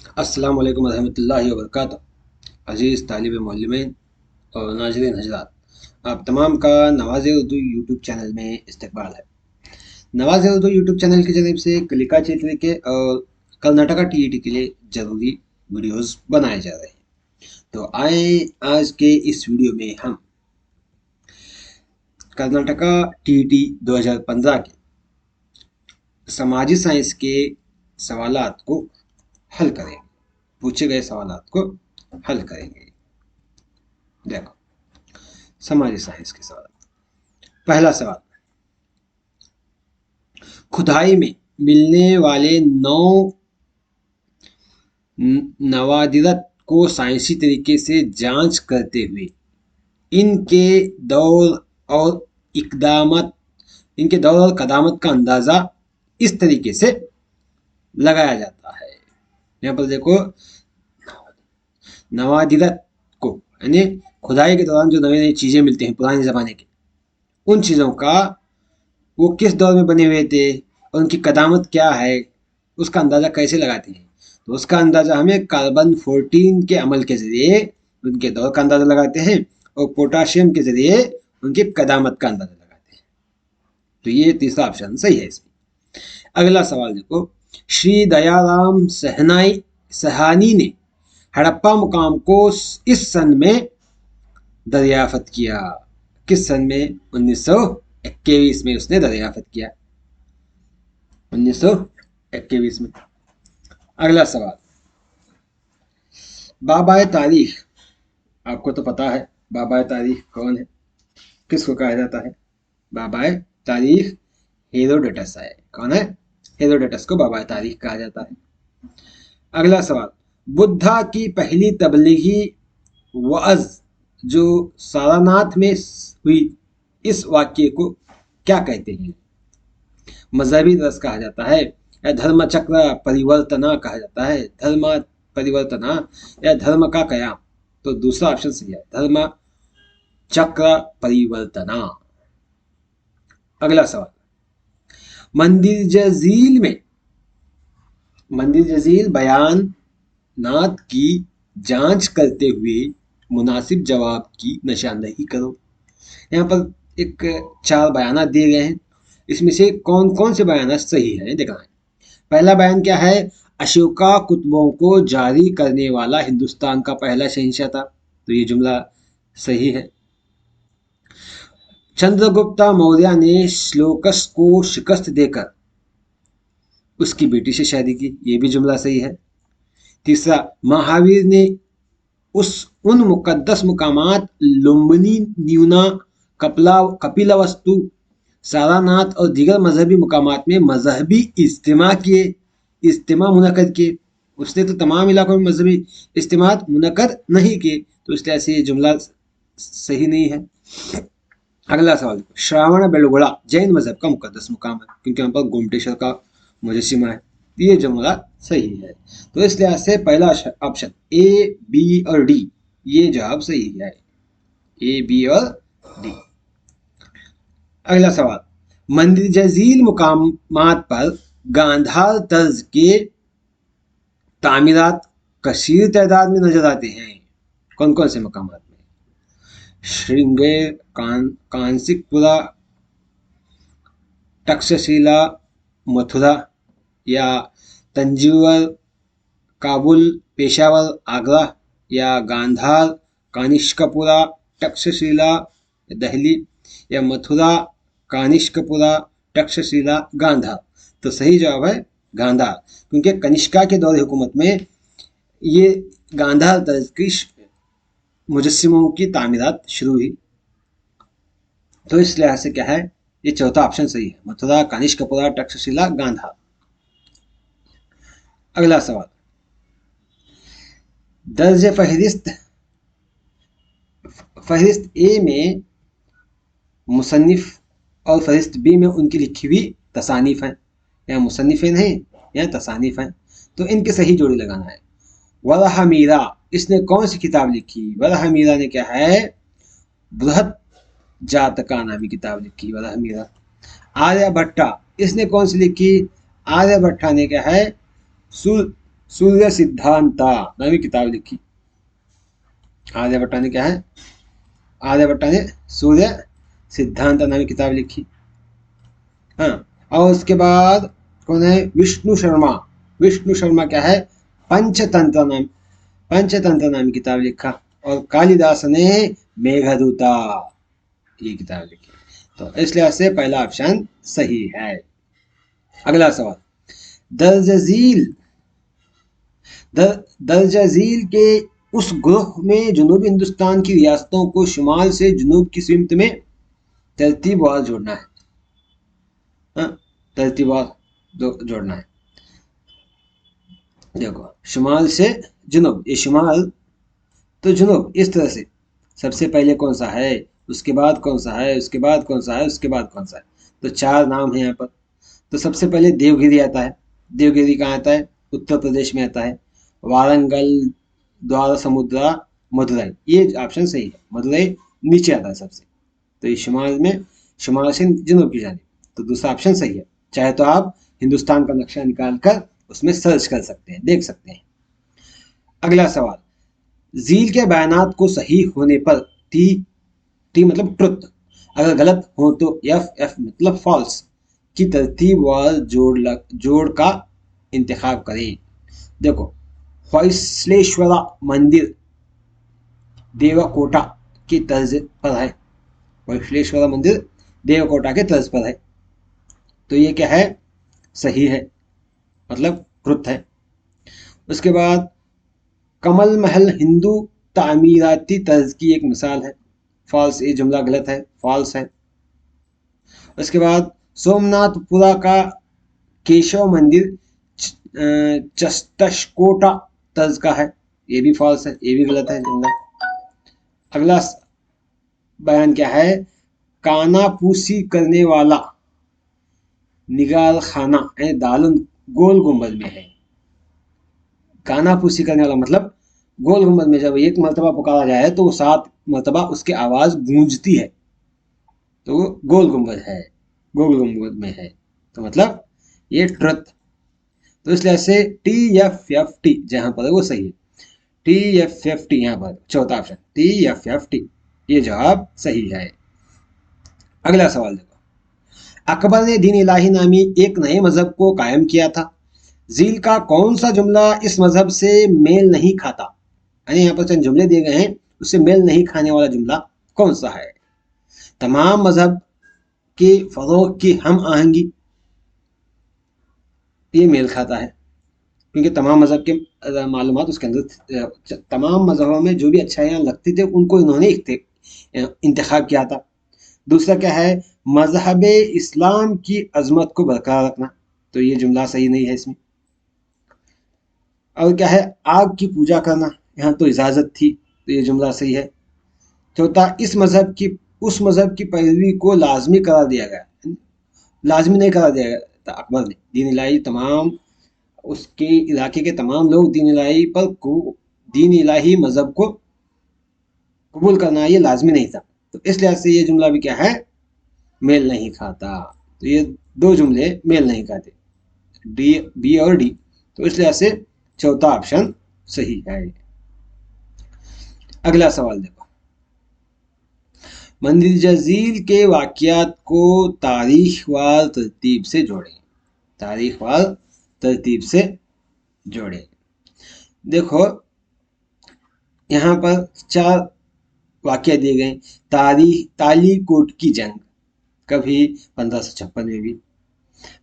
अस्सलाम वालेकुम रहमतुल्लाहि व बरकातुहू। अज़ीज़ तालिब मोअल्लिमीन और नाज़रीन हज़रात, आप तमाम का नवाज़ उर्दू यूट्यूब चैनल में इस्तकबाल है। नवाज़ उर्दू यूट्यूब चैनल की जानिब से कलिका क्षेत्र के और कर्नाटका टीईटी के लिए ज़रूरी वीडियोस बनाए जा रहे हैं। तो आए आज के इस वीडियो में हम कर्नाटका टीईटी 2015 के समाजी साइंस के सवालात को हल करेंगे। पूछे गए सवालात को हल करेंगे। देखो, समाजी साइंस के सवाल। पहला सवाल, खुदाई में मिलने वाले 9 नवादिरत को साइंसी तरीके से जांच करते हुए इनके दौर और इकदामत इनके दौर और कदामत का अंदाजा इस तरीके से लगाया जाता है। यहाँ पर देखो, नवादिरत को यानी खुदाई के दौरान जो नई नई चीजें मिलती हैं पुराने जमाने की, उन चीजों का वो किस दौर में बने हुए थे और उनकी कदामत क्या है, उसका अंदाजा कैसे लगाते हैं। तो उसका अंदाजा हमें कार्बन 14 के अमल के जरिए उनके दौर का अंदाजा लगाते हैं और पोटाशियम के जरिए उनकी कदामत का अंदाजा लगाते हैं। तो ये तीसरा ऑप्शन सही है इसमें। अगला सवाल देखो, श्री दयाराम सहानी ने हड़प्पा मुकाम को इस सन में दरियाफ्त किया। किस सन में? 1921 में उसने दरियाफ्त किया, 1921 में। अगला सवाल, बाबाए तारीख, आपको तो पता है बाबाए तारीख कौन है, किसको कहा जाता है? बाबाए तारीख हेरोडोटस है। कौन है? हेरोडोटस को बाबाए तारीख कहा जाता है। अगला सवाल, बुद्धा की पहली तबलीगी वअज़ जो सारनाथ में हुई, इस वाक्य को क्या कहते हैं? मजहबी दरस कहा जाता है या धर्म चक्र परिवर्तना कहा जाता है? धर्म परिवर्तना या धर्म का कयाम? तो दूसरा ऑप्शन सही है, धर्म चक्र परिवर्तना। अगला सवाल, मंदिर जजील बयान नात की जांच करते हुए मुनासिब जवाब की निशानदही करो। यहाँ पर एक 4 बयान दिए गए हैं, इसमें से कौन कौन से बयान सही हैं देखना है। पहला बयान क्या है? अशोका कुतुबों को जारी करने वाला हिंदुस्तान का पहला शहंशाह था। तो ये जुमला सही है। चंद्रगुप्ता मौर्य ने श्लोकस को शिकस्त देकर उसकी बेटी से शादी की, ये भी जुमला सही है। तीसरा, महावीर ने उन मुकद्दस मुकामात लुम्बिनी, न्यूना, कपिलवस्तु, सारानाथ और दीगर मजहबी मुकामात में मजहबी इज्तिमा मुनक़द किए। उसने तो तमाम इलाकों में मजहबी इज्तिमा मुनक़द नहीं किए, तो इसलिए ऐसे ये जुमला सही नहीं है। अगला सवाल, श्रावण बेलगोला जैन मजहब का मुकद्दस मुकाम है, क्योंकि वहाँ पर गोमटेश्वर का मुजस्सिमा है। ये जुमला सही है। तो इस लिहाज से पहला ऑप्शन ए, बी और डी, ये जवाब सही है, ए, बी और डी। अगला सवाल, मंदिर जजील मुकामात पर गांधार तर्ज के तामीरात कसीर तादाद में नजर आते हैं। कौन कौन से मकामात में? श्रृंगेर, कांसिकपुरा, तक्षशिला, मथुरा या तंजीवर, काबुल, पेशावर, आगरा या गांधार, कानिष्कपुरा, तक्षशिला, दिल्ली या मथुरा, कानिष्कपुरा, तक्षशिला, गांधार। तो सही जवाब है गांधार, क्योंकि कनिष्का के दौर हुकूमत में ये गांधार तर्ज की मुजस्सिमों की तामीरात शुरू हुई। तो इस लिहाज से क्या है, ये चौथा ऑप्शन सही है, मथुरा, कानिष्कपुरा, तक्षशिला, गांधार। अगला सवाल, दर्ज फहरिस्त ए में मुसन्निफ और फहरिस्त बी में उनकी लिखी हुई तसानीफ हैं, या मुसन्निफिन हैं या तसानीफ हैं। तो इनकी सही जोड़ी लगाना है। वरह मीरा, इसने कौन सी किताब लिखी? वरह मीरा ने क्या है, बृहत जातका नामी किताब लिखी, वरह मीरा। आर्यभट्टा, इसने कौन सी लिखी? आर्यभट्टा ने क्या है, सूर्य सिद्धांता नामी किताब लिखी। आर्यभट्ट ने क्या है, आर्यभट्ट ने सूर्य सिद्धांत नामी किताब लिखी। हाँ, और उसके बाद कौन है, विष्णु शर्मा। विष्णु शर्मा क्या है, पंचतंत्र नामी किताब लिखा। और कालिदास ने मेघदूता ये किताब लिखी। तो इसलिए से पहला ऑप्शन सही है। अगला सवाल, दर्ज झील के उस ग्रुप में जनूबी हिंदुस्तान की रियासतों को शुमाल से जुनूब की सिमत में तरतीबवार जोड़ना है। हाँ, तरतीबवार जोड़ना है। देखो, शुमाल से जुनूब, ये शुमाल तो जुनूब, इस तरह से सबसे पहले कौन सा है, उसके बाद कौन सा है, उसके बाद कौन सा है, उसके बाद कौन सा है। तो चार नाम है यहाँ पर। तो सबसे पहले देवगिरी आता है। देवगिरी कहाँ आता है, उत्तर प्रदेश में आता है। वारंगल, द्वारा समुद्रा, मदुरई, ये ऑप्शन सही है। मदुरई नीचे आता है सबसे। तो ये शुमाल में, शुमाल से जुनूब की जाने, तो दूसरा ऑप्शन सही है। चाहे तो आप हिंदुस्तान का नक्शा निकाल कर उसमें सर्च कर सकते हैं, देख सकते हैं। अगला सवाल, झील के बयानात को सही होने पर टी, टी मतलब ट्रुथ, अगर गलत हो तो एफ, एफ मतलब फॉल्स की तरतीब व जोड़ का इंतखाब करें। देखो, होयसलेश्वरा मंदिर देवकोटा की तर्ज पर है। होयसलेश्वरा मंदिर देवकोटा के तर्ज पर है। तो ये क्या है, सही है, मतलब ट्रुथ है। उसके बाद कमल महल हिंदू तामीराती तर्ज की एक मिसाल है। फॉल्स, ये जुमला गलत है, फॉल्स है। उसके बाद सोमनाथपुरा का केशव मंदिर चस्तशकोटा तर्ज का है। ये भी फॉल्स है, ये भी गलत है जुमला। अगला बयान क्या है, कानापूसी करने वाला निगार खाना दारुन गोल गुंबद में है। कानापूसी करने वाला मतलब गोल गुंबद में जब एक मर्तबा पुकारा जाए तो वो 7 मर्तबा उसकी आवाज गूंजती है, तो वो गोल गुंबद है, गोल गुंबद में है। तो मतलब ये ट्रुथ। तो इसलिए से टी एफ एफ टी जहां पर है वो सही है। टी एफ एफ टी यहाँ पर चौथा option T F F T, ये जवाब सही है। अगला सवाल देखो, अकबर ने दीन इलाही नामी एक नए मजहब को कायम किया था। झील का कौन सा जुमला इस मजहब से मेल नहीं खाता, यानी यहाँ पर चंद जुमले दिए गए हैं, उससे मेल नहीं खाने वाला जुमला कौन सा है। तमाम मजहब के फरोग की हम आहंगी, ये मेल खाता है, क्योंकि तमाम मजहब के मालूमात उसके अंदर, तमाम मजहबों में जो भी अच्छाइयाँ लगती थे उनको इन्होंने इंतखाब किया था। दूसरा क्या है, मजहब इस्लाम की अजमत को बरकरार रखना, तो ये जुमला सही नहीं है इसमें। और क्या है, आग की पूजा करना, यहाँ तो इजाज़त थी, तो ये जुमला सही है। चौथा, इस मजहब की उस मजहब की पैरवी को लाजमी करार दिया गया, लाजमी नहीं करार दिया गया था अकबर ने। दीन इलाही तमाम उसके इलाके के तमाम लोग दीन इलाही पर दीन इलाही मजहब को कबूल करना ये लाजमी नहीं था। तो इस लिहाज से ये जुमला भी क्या है, मेल नहीं खाता। तो ये दो जुमले मेल नहीं खाते, डी, बी और डी। तो इस लिहाज से चौथा ऑप्शन सही है। अगला सवाल देखो, मंदिर झील के वाकयात को तारीखवार तरतीब से जोड़ें। तारीखवार तरतीब से जोड़ें। देखो, यहाँ पर 4 वाकया दिए गए। तालीकोट की जंग कभी 1556 में भी,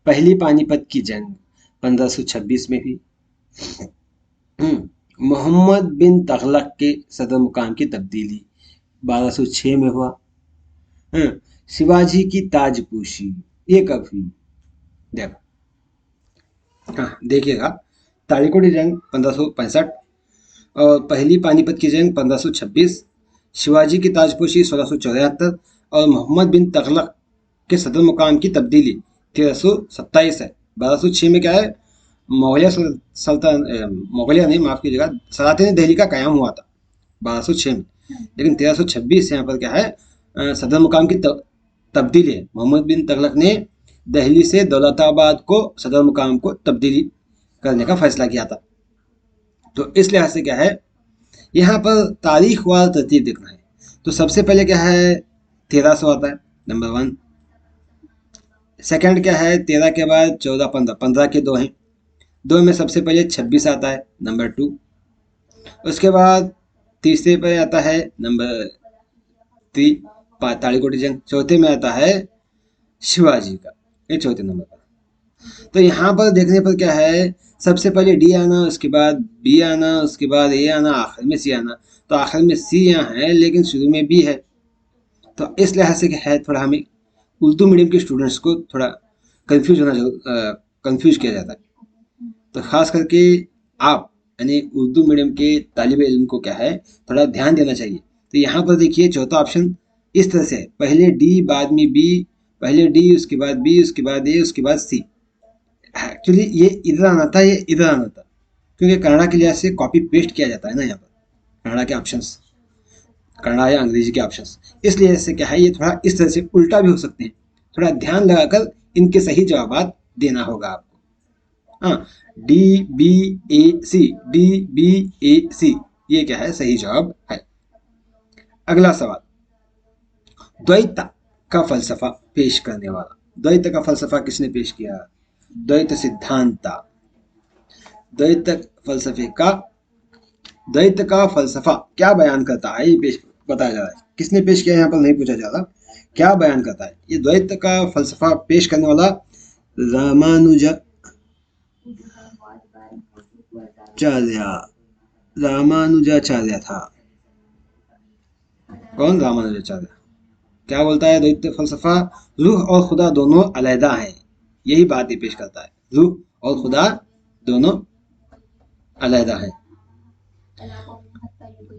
पहली पानीपत की जंग 1526 में भी, मोहम्मद बिन तगलक के सदर मुकाम की तब्दीली 1206 में हुआ, शिवाजी की ताजपोशी ये कब हुई। देखो, हाँ देखिएगा, तालीकोट की जंग 1565 और पहली पानीपत की जंग 1526, शिवाजी की ताजपोशी 1674 और मोहम्मद बिन तगलक के सदर मुकाम की तब्दीली 1327 है। 1206 में क्या है, मोगलिया नहीं, माफ कीजिएगा, सलातन दिल्ली का कायम हुआ था 1206 में। लेकिन 1326 यहाँ पर क्या है, सदर मुकाम की तब्दीली है। मोहम्मद बिन तगलक ने दिल्ली से दौलताबाद को सदर मुकाम को तब्दीली करने का फैसला किया था। तो इस लिहाज से क्या है, यहाँ पर तारीख वाला तरतीब देखना है। तो सबसे पहले क्या है, 1300 आता है नंबर 1। सेकंड क्या है, 13 के बाद 14, 15, 15 के दो हैं, दो में सबसे पहले 26 आता है नंबर 2। उसके बाद तीसरे पे आता है नंबर 3 ताड़ीकोटी जंग। चौथे में आता है शिवाजी का, ये चौथे नंबर पर। तो यहाँ पर देखने पर क्या है, सबसे पहले डी आना, उसके बाद बी आना, उसके बाद ए आना, आखिर में सी आना। तो आखिर में सी यहाँ है लेकिन शुरू में बी है। तो इस लिहाज से क्या है, थोड़ा हमें उर्दू मीडियम के स्टूडेंट्स को थोड़ा कंफ्यूज किया जाता है। तो खास करके आप यानी उर्दू मीडियम के तालिब इल्म को क्या है, थोड़ा ध्यान देना चाहिए। तो यहाँ पर देखिए चौथा ऑप्शन इस तरह से है, पहले डी बाद में बी, पहले डी उसके बाद बी उसके बाद ए उसके बाद सी। एक्चुअली ये इधर आना था, ये इधर आना था, क्योंकि कन्नड़ा के लिहाज से कॉपी पेस्ट किया जाता है ना यहाँ पर कन्नड़ा के ऑप्शंस, कन्नड़ा या अंग्रेजी के ऑप्शंस। इसलिए इससे क्या है, ये थोड़ा इस तरह से उल्टा भी हो सकते हैं। थोड़ा ध्यान लगाकर इनके सही जवाब देना होगा आपको। हाँ, D B A C, D B A C, ये क्या है, सही जवाब है। अगला सवाल, द्वैत का फलसफा पेश करने वाला। द्वैत का फलसफा किसने पेश किया? द्वैत सिद्धांत। द्वैत फलसफे का, द्वैत का फलसफा क्या बयान करता है, ये पेश बताया जा रहा है। किसने पेश किया यहाँ पर नहीं पूछा जा रहा, क्या बयान करता है। ये द्वैत का फलसफा पेश करने वाला रामानुजाचार्य था। कौन? रामानुजाचार्य। क्या बोलता है द्वैत फलसफा? रूह और खुदा दोनों अलहदा हैं, यही बात ये पेश करता है। रूह और खुदा दोनों अलहदा हैं।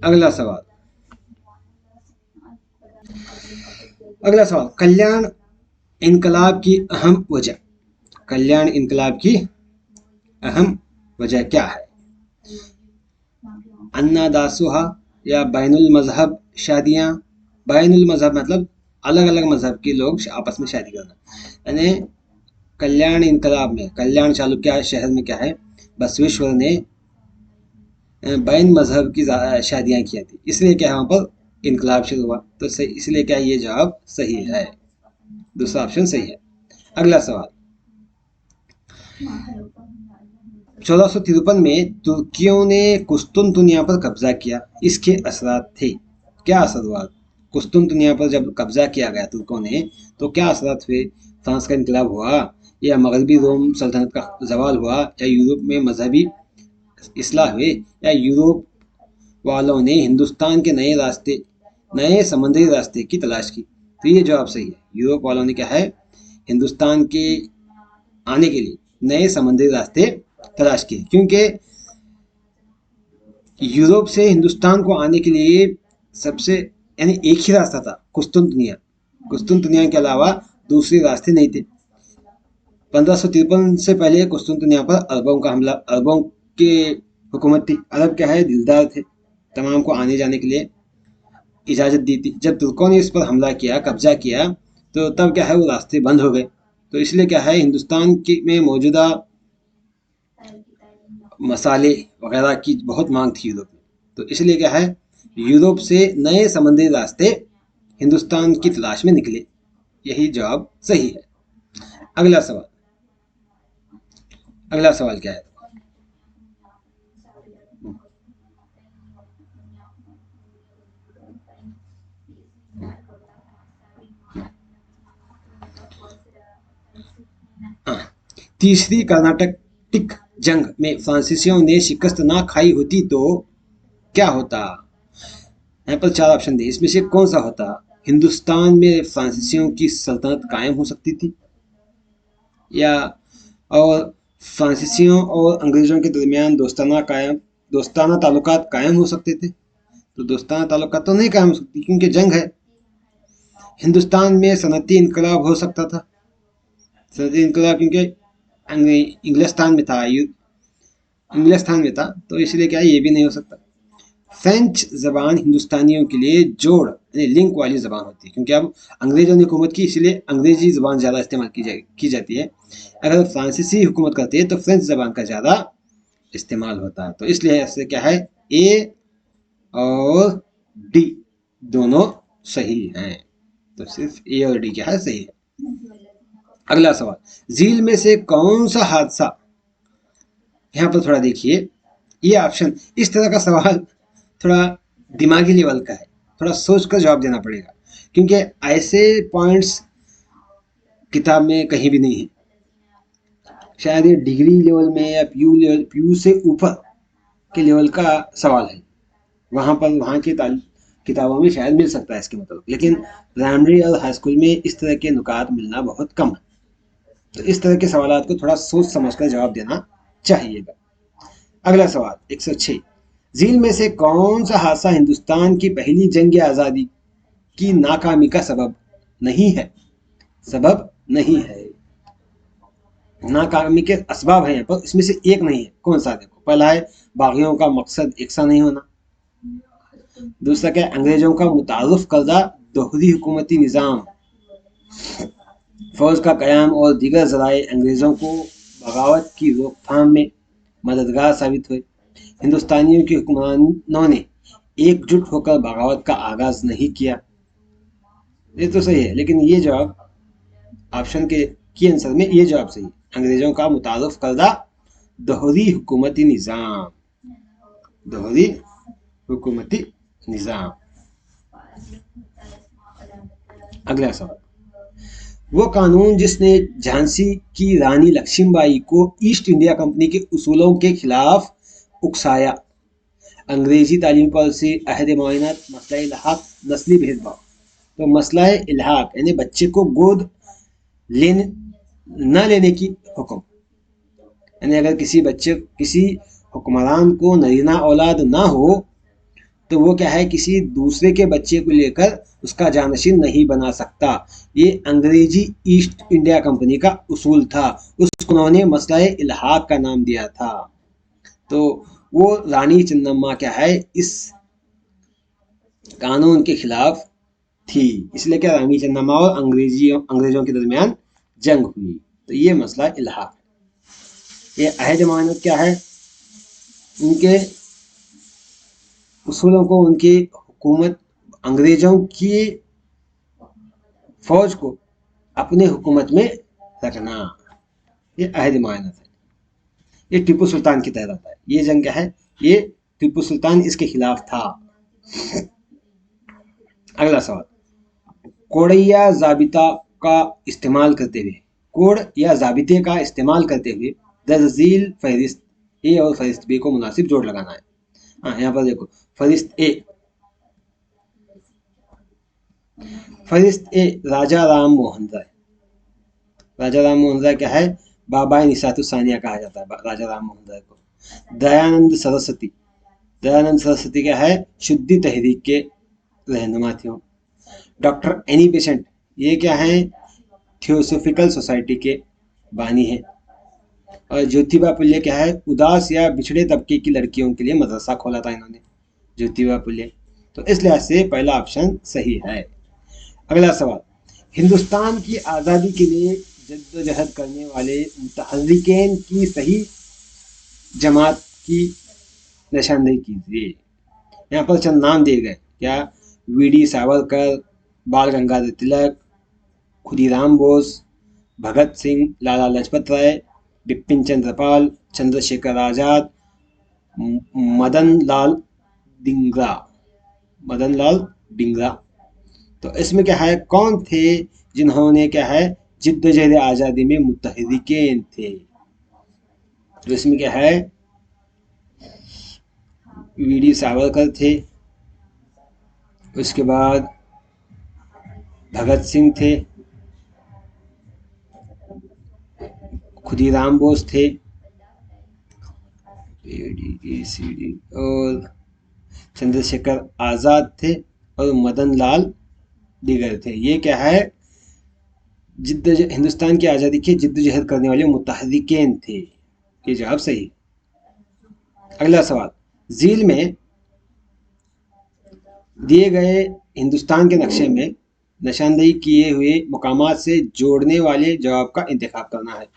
अगला सवाल, अगला सवाल, कल्याण इनकलाब की अहम वजह। कल्याण इनकलाब की अहम वजह क्या है? अन्ना दासुहा या बैनुल मजहब शादियाँ। बैनुल मजहब मतलब अलग अलग मजहब के लोग आपस में शादी करना। यानी कल्याण इनकलाब में, कल्याण चालुक्य शहर में क्या है, बसवेश्वर ने बैन मजहब की शादियाँ की थी, इसलिए क्या है वहाँ पर इनकलाब शुरू हुआ। तो सही, इसलिए क्या ये जवाब सही है, दूसरा ऑप्शन सही है। अगला सवाल, 1453 में तुर्कियों ने कुस्तुनतुनिया पर कब्जा किया, इसके असरात थे। क्या असर हुआ? कुस्तुनतुनिया पर जब कब्जा किया गया तुर्कों ने, तो क्या असरात हुए? फ्रांस का इनकलाब हुआ, या मगरबी रोम सल्तनत का जवाल हुआ, या यूरोप में मजहबी इस्लाह हुए, या यूरोप वालों ने हिंदुस्तान के नए रास्ते, नए समुद्री रास्ते की तलाश की? तो ये जवाब सही है। यूरोप वालों ने क्या है, हिंदुस्तान के आने के लिए नए समुद्री रास्ते तलाश किए, क्योंकि यूरोप से हिंदुस्तान को आने के लिए सबसे यानी एक ही रास्ता था, कुस्तुनतुनिया। कुस्तुनतुनिया के अलावा दूसरे रास्ते नहीं थे। 1553 से पहले कुस्तुनतुनिया पर अरबों का हमला, अरबों के हुकूमत थी। अरब क्या है, दिलदार थे, तमाम को आने जाने के लिए इजाज़त दी थी। जब तुर्कों ने इस पर हमला किया, कब्जा किया, तो तब क्या है वो रास्ते बंद हो गए। तो इसलिए क्या है, हिंदुस्तान की में मौजूदा मसाले वगैरह की बहुत मांग थी यूरोप में। तो इसलिए क्या है, यूरोप से नए समुद्री रास्ते हिंदुस्तान की तलाश में निकले, यही जवाब सही है। अगला सवाल, अगला सवाल क्या है? तीसरी कर्नाटक जंग में फ्रांसीसियों ने शिकस्त ना खाई होती तो क्या होता? यहाँ पर चार ऑप्शन दिए, इसमें से कौन सा होता? हिंदुस्तान में फ्रांसीसियों की सल्तनत कायम हो सकती थी, या और फ्रांसीसियों और अंग्रेजों के दरमियान दोस्ताना ताल्लुकात कायम हो सकते थे। तो दोस्ताना ताल्लुकात तो नहीं कायम हो सकती क्योंकि जंग है। हिंदुस्तान में सनती इनकलाब हो सकता था, सनती इनकलाब क्योंकि इंग्लिस्तान में था, इंग्लिस्तान में था, तो इसलिए क्या ये भी नहीं हो सकता। फ्रेंच जबान हिंदुस्तानियों के लिए जोड़ यानी लिंक वाली जबान होती है, क्योंकि अब अंग्रेजों ने हुकूमत की, इसलिए अंग्रेजी जबान ज़्यादा इस्तेमाल की जाती है। अगर फ्रांसीसी हुकूमत करती है तो फ्रेंच जबान का ज़्यादा इस्तेमाल होता है। तो इसलिए ऐसे क्या है, ए और डी दोनों सही हैं। तो सिर्फ ए और डी क्या है, सही है। अगला सवाल, झील में से कौन सा हादसा, यहाँ पर थोड़ा देखिए, ये ऑप्शन, इस तरह का सवाल थोड़ा दिमागी लेवल का है, थोड़ा सोच कर जवाब देना पड़ेगा, क्योंकि ऐसे पॉइंट्स किताब में कहीं भी नहीं है। शायद ये डिग्री लेवल में या पीयू लेवल, पीयू से ऊपर के लेवल का सवाल है, वहाँ पर वहाँ की किताबों में शायद मिल सकता है इसके मतलब, लेकिन प्राइमरी और हाई स्कूल में इस तरह के नुकात मिलना बहुत कम है। तो इस तरह के सवाल को थोड़ा सोच समझ कर जवाब देना चाहिएगा। अगला सवाल 106, झील में से कौन सा हादसा हिंदुस्तान की पहली जंग आज़ादी की नाकामी का सबब नहीं है? सबब नहीं है, नाकामी के असबाब है यहाँ पर, इसमें से एक नहीं है। कौन सा? देखो, पहला है बागियों का मकसद एक सा नहीं होना, दूसरा क्या, अंग्रेजों का मुतारुफ करदा दोहरी हुकूमती निज़ाम, फौज का कयाम और दीगर जराए अंग्रेजों को बगावत की रोकथाम में मददगार साबित हुए, हिंदुस्तानियों के हुक्मरानों ने एकजुट होकर बगावत का आगाज नहीं किया। ये तो सही है, लेकिन ये जवाब ऑप्शन के आंसर में ये जवाब सही है, अंग्रेजों का मुतारुफ करदा दोहरी हुकूमती निज़ाम, दोहरी हुकूमती निज़ाम। अगला सवाल, वो कानून जिसने झांसी की रानी लक्ष्मीबाई को ईस्ट इंडिया कंपनी के उसूलों के खिलाफ उकसाया, अंग्रेजी तालीम पॉलिसी, अहद मुआयनत, मसला इल्हाक, नस्ली भेदभाव। तो मसला इल्हाक यानी बच्चे को गोद लेने न लेने की हुक्म, यानी अगर किसी हुक्मरान को नरीना औलाद ना हो तो वो क्या है, किसी दूसरे के बच्चे को लेकर उसका जानशीन नहीं बना सकता। ये अंग्रेजी ईस्ट इंडिया कंपनी का उसूल था, उसको उन्होंने मसला इल्हाक का नाम दिया था। तो वो रानी चन्नम्मा क्या है, इस कानून के खिलाफ थी, इसलिए क्या रानी चन्नम्मा और अंग्रेजों के दरमियान जंग हुई। तो ये मसला इल्हाक। ये अहद मानत क्या है, उनके उसूलों को, उनकी हुकूमत, अंग्रेजों की फौज को अपने हुकूमत में रखना, ये अहद मानत है। ये टीपू सुल्तान की तहत आता है। ये जंग क्या है, ये टीपू सुल्तान इसके खिलाफ था। अगला सवाल, कोड़ैया जाबिता का इस्तेमाल करते हुए, कोड या जाबिते का इस्तेमाल करते हुए दरजील फहरिस्त ए और फहरिस्त बी को मुनासिब जोड़ लगाना है। हाँ, यहाँ पर देखो, फहरिस्त ए राजा राम मोहन राय। राजा राम मोहन राय क्या है, बाबा निसातुसानिया कहा जाता है राजा राम मोहन राय को। दयानंद सरस्वती, दयानंद सरस्वती क्या है, शुद्धि तहरीक के रहनुमा थे। डॉक्टर एनी बेसेंट, ये क्या है, थियोसोफिकल सोसाइटी के बानी है। और ज्योतिबा फुले क्या है, उदास या बिछड़े तबके की लड़कियों के लिए मदरसा खोला था इन्होंने, ज्योतिबा फुले। तो इस लिहाज से पहला ऑप्शन सही है। अगला सवाल, हिंदुस्तान की आज़ादी के लिए जद्दोजहद करने वाले मुतहर्रिकीन की सही जमात की निशानदेही कीजिए। यहाँ पर चंद नाम दिए गए, क्या, वी.डी. सावरकर, बाल गंगाधर तिलक, खुदीराम बोस, भगत सिंह, लाला लाजपत राय, बिपिन चंद्रपाल, चंद्रशेखर आजाद, मदन लाल डिंगरा। तो इसमें क्या है, कौन थे जिन्होंने क्या है, जिद्दोजहद आज़ादी में मुतहर्रिकीन थे? तो इसमें क्या है, वी.डी. सावरकर थे, उसके बाद भगत सिंह थे, खुदीराम बोस थे, और चंद्रशेखर आज़ाद थे, और मदन लाल दिगर थे। ये क्या है, हिंदुस्तान की आज़ादी के जिद्दोजहद करने वाले मुतहर्रिकीन थे। ये जवाब सही। अगला सवाल, झील में दिए गए हिंदुस्तान के नक्शे में निशानदेही किए हुए मकामात से जोड़ने वाले जवाब का इंतखाब करना है।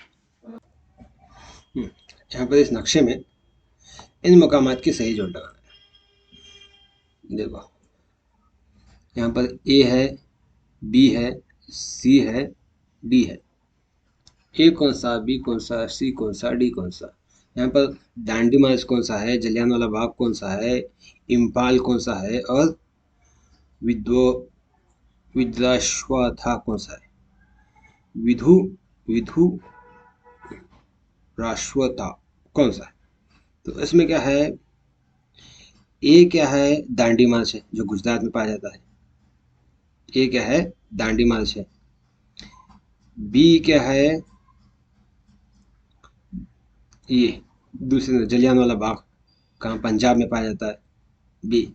यहाँ पर इस नक्शे में इन मकामात की सही जोड़ लगाना है। देखो यहाँ पर ए है, बी है, सी है, डी है। ए कौन सा, बी कौन सा, सी कौन सा, डी कौन सा। यहाँ पर दांडी मार्च कौन सा है, जलियांवाला बाग कौन सा है, इम्फाल कौन सा है, और विद्रो विद्राश्वाथा कौन सा है, विधु विधु राश्वता कौन सा है। तो इसमें क्या है, ए क्या है, दांडी मार्च है जो गुजरात में पाया जाता है। ए क्या है, दांडी मार्च है। बी क्या है, ये दूसरे जलियांवाला बाग कहाँ, पंजाब में पाया जाता है, बी।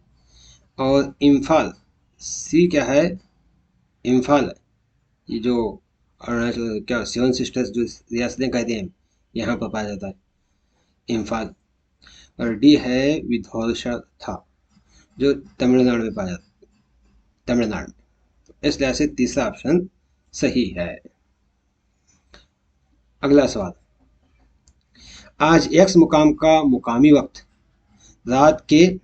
और इम्फाल, सी क्या है, इम्फाल है, ये जो अरुणाचल क्या सेवन सिस्टर्स जो रियासतें कहते हैं यहाँ पर पाया जाता है, इम्फाल। और डी है विधौषा था जो तमिलनाडु में पाया जाता है, तमिलनाडु में। तो इस लिहाज से तीसरा ऑप्शन सही है। अगला सवाल, आज एक्स मुकाम का मुकामी वक्त रात के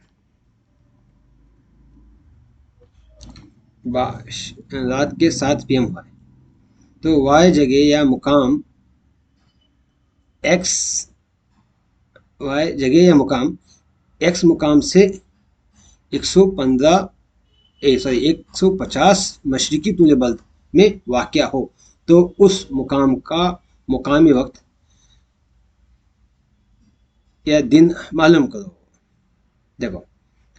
7 PM हुआ है। तो वाई जगह या मुकाम एक्स, वाई जगह या मुकाम एक्स मुकाम से 150 मशरिकी तुल्य बल्द में वाक़या हो तो उस मुकाम का मुकामी वक्त या दिन मालूम करो। देखो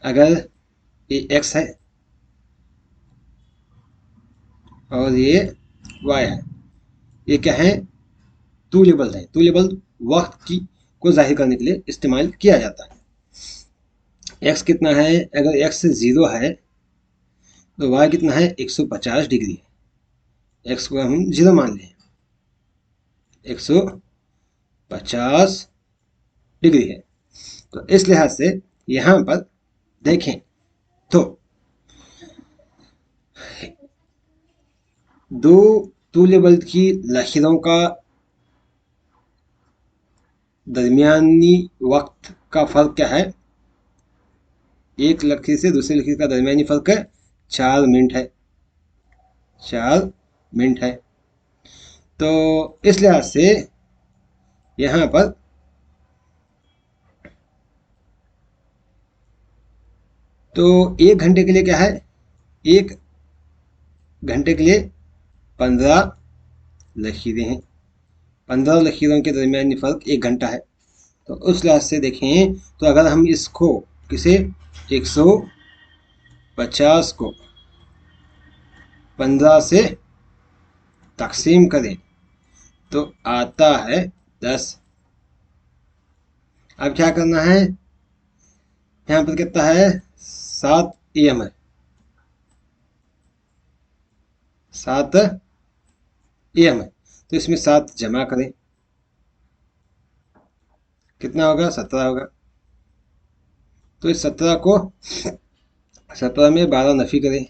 अगर ये एक्स है और ये वाई है, ये क्या है, तुल्य बल्द है। तुल्य बल्द वक्त की को जाहिर करने के लिए इस्तेमाल किया जाता है। एक्स कितना है, अगर एक्स 0 है तो वाई कितना है, 150 डिग्री है। एक्स को हम 0 मान लें, 150 डिग्री है। तो इस लिहाज से यहाँ पर देखें तो दो तुल्य बल्द की लकीरों का दरमियानी वक्त का फर्क क्या है, एक लकीर से दूसरी लकीर का दरमियानी फर्क 4 मिनट है, 4 मिनट है। तो इस लिहाज से यहाँ पर तो 1 घंटे के लिए क्या है, 1 घंटे के लिए 15 लकीरें हैं। 15 लकीरों के दरमियानी फर्क 1 घंटा है। तो उस लिहाज से देखें तो अगर हम इसको किसे 150 को 15 से तकसीम करें तो आता है 10। अब क्या करना है, यहाँ पर कितना है, 7 AM है, 7 AM है। तो इसमें 7 जमा करें, कितना होगा, 17 होगा। तो इस 17 में 12 नफी करें,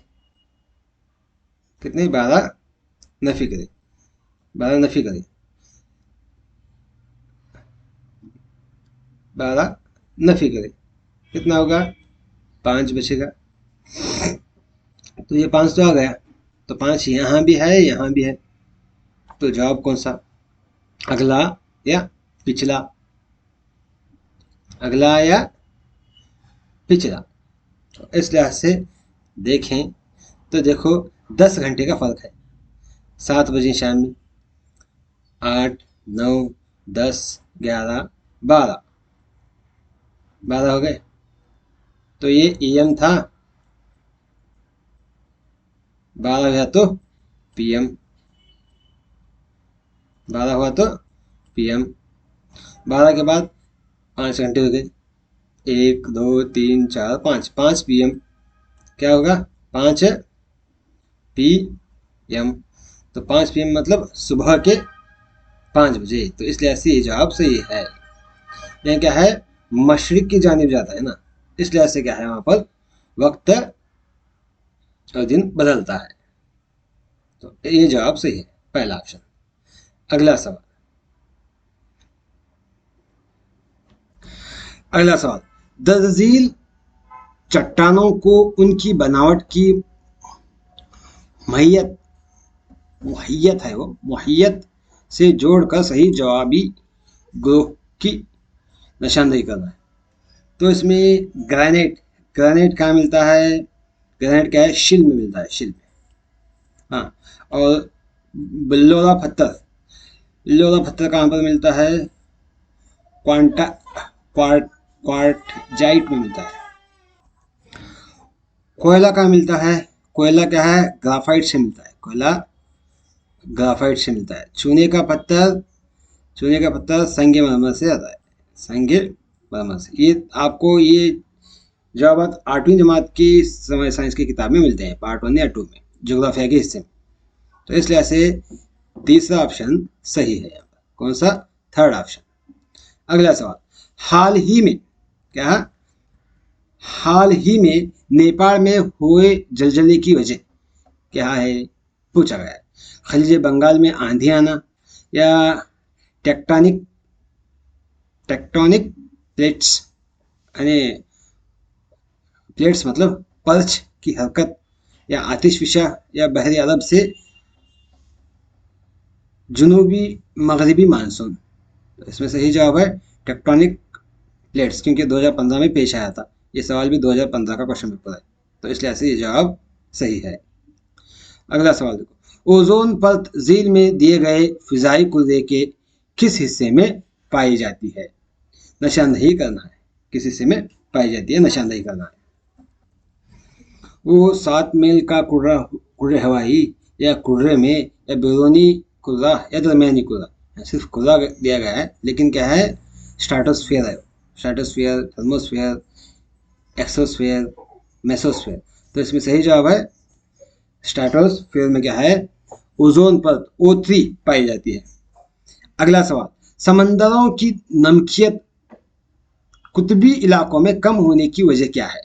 कितने, 12 नफी करें, 12 नफी करें, 12 नफी करें, कितना होगा, 5 बचेगा। तो ये 5 तो आ गया, तो 5 यहाँ भी है, यहाँ भी है। तो जवाब कौन सा, अगला या पिछला, अगला या पिछला। तो इस लिहाज से देखें तो देखो 10 घंटे का फर्क है। 7 बजे शाम में, 8, 9, 10, 11, 12 हो गए। तो ये AM था, 12 हुआ तो PM, 12 हुआ तो PM। 12 के बाद 5 घंटे हो गए, 1, 2, 3, 4, 5, 5 PM। क्या होगा, 5 PM। तो 5 PM मतलब सुबह के 5 बजे। तो इसलिए ऐसे ये जवाब सही है। यहाँ क्या है, मशरिक की जानिब जाता है ना, इसलिए ऐसे क्या है, वहां पर वक्त और दिन बदलता है। तो ये जवाब सही है, पहला ऑप्शन। अगला सवाल, अगला सवाल, दरअसल चट्टानों को उनकी बनावट की महियत मुहैयत है वो मुहैयत से जोड़कर सही जवाबी ग्रोह की निशानदेही करना है। तो इसमें ग्रेनाइट, ग्रेनाइट कहाँ मिलता है? ग्रेनाइट क्या है? शिल में मिलता है, शिल में। हाँ, और बिल्लोरा पत्थर, बिल्लोरा पत्थर कहाँ पर मिलता है? क्वांटा क्वार्ट क्वार्टजाइट में मिलता है। कोयला कहाँ मिलता है? कोयला क्या है? ग्राफाइट से मिलता है, कोयला ग्राफाइट से मिलता है। चूने का पत्थर, चूने का पत्थर संगमरमर से आता है, संगमरमर से। ये आपको ये जब आप 8वीं जमात की समय साइंस की किताब में मिलते हैं, पार्ट 1 या 2 में, ज्योग्राफिया के हिस्से में। तो इसलिए से तीसरा ऑप्शन सही है यहाँ पर। कौन सा? Third option. अगला सवाल, हाल ही में क्या, हाल ही में नेपाल में हुए जलजले की वजह क्या है, पूछा गया है। खलीज बंगाल में आंधी आना, या टेक्टोनिक टेक्टोनिक प्लेट्स, यानी प्लेट्स मतलब पर्च की हरकत, या आतिशफिशा, या बहरी अरब से जुनूबी मगरबी मानसून। तो इसमें सही जवाब है टेक्टोनिक प्लेट्स, क्योंकि 2015 में पेश आया था। ये सवाल भी 2015 का क्वेश्चन पेपर है, तो इसलिए ऐसे ये जवाब सही है। अगला सवाल देखो, ओजोन परत झील में दिए गए फिजाई कुर्रे के किस हिस्से में पाई जाती है? निशानदेही करना है, किस हिस्से में पाई जाती है, निशानदेही करना है। वो 7 मील का कुर्रा, कुर्रे हवाई, या कुर्रे में, या बैरोनी कुर्रा, या दरमियानी कुर्रा। सिर्फ कुर्रा दिया गया है, लेकिन क्या है? स्ट्राटोस्फीयर है, स्ट्राटोस्फीयर, थर्मोस्फीयर, एक्सोस्फीयर, मेसोस्फीयर। तो इसमें सही जवाब है स्ट्राटोस्फीयर में क्या है? ओजोन परत O3 पाई जाती है। अगला सवाल, समंदरों की नमकीयत कुतबी इलाकों में कम होने की वजह क्या है?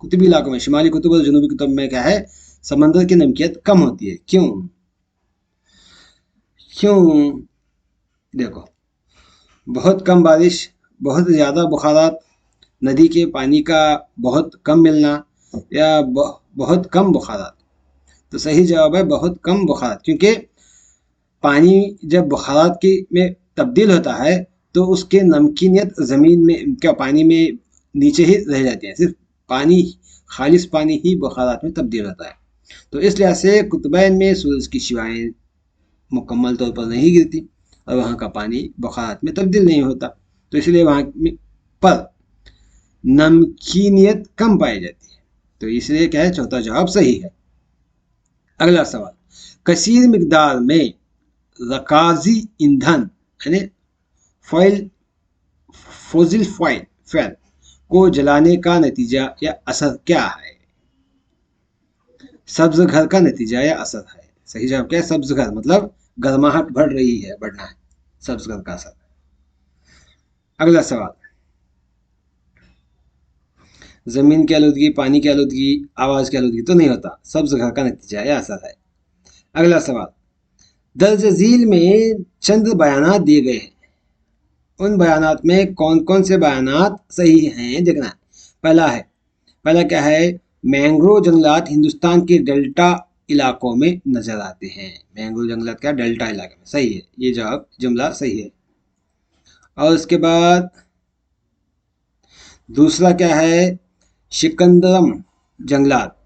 कुतबी इलाकों में, शिमाली कुतुब और जनूबी कुतुब में क्या है? समंदर की नमकीयत कम होती है। क्यों? क्यों? देखो, बहुत कम बारिश, बहुत ज़्यादा बुखारात, नदी के पानी का बहुत कम मिलना, या बहुत कम बुखारात। तो सही जवाब है बहुत कम बुखारात, क्योंकि पानी जब बुखारात की में तब्दील होता है तो उसके नमकीनियत ज़मीन में क्या, पानी में नीचे ही रह जाती है। सिर्फ पानी, खालिश पानी ही बुखारात में तब्दील होता है। तो इस लिहाज से कुतुबैन में सूरज की शिवाएँ मुकम्मल तौर पर नहीं गिरती, और वहाँ का पानी बुखारात में तब्दील नहीं होता। तो इसलिए वहाँ पर नमकीनियत कम पाई जाती है। तो इसलिए क्या है? चौथा जवाब सही है। अगला सवाल, कसीर मिकदार में रकाजी ईंधन यानी फॉइल, फोजिल फॉइल को जलाने का नतीजा या असर क्या है? सब्ज घर का नतीजा या असर है। सही जवाब क्या है? सब्ज घर, मतलब गर्माहट बढ़ रही है, बढ़ना है, सब्ज घर का असर। अगला सवाल, जमीन की आलूदगी, पानी की आलूदगी, आवाज की आलूदगी तो नहीं होता, सब्ज घर का नतीजा या असर है। अगला सवाल, दर्ज झील में चंद बयानात दिए गए हैं, उन बयानात में कौन कौन से बयानात सही हैं देखना है। पहला क्या है? मैंग्रोव जंगलात हिंदुस्तान के डेल्टा इलाकों में नजर आते हैं। मैंग्रोव जंगलात क्या? डेल्टा इलाके में। सही है, ये जवाब जुमला सही है। और उसके बाद दूसरा क्या है? शिकंदरम जंगलात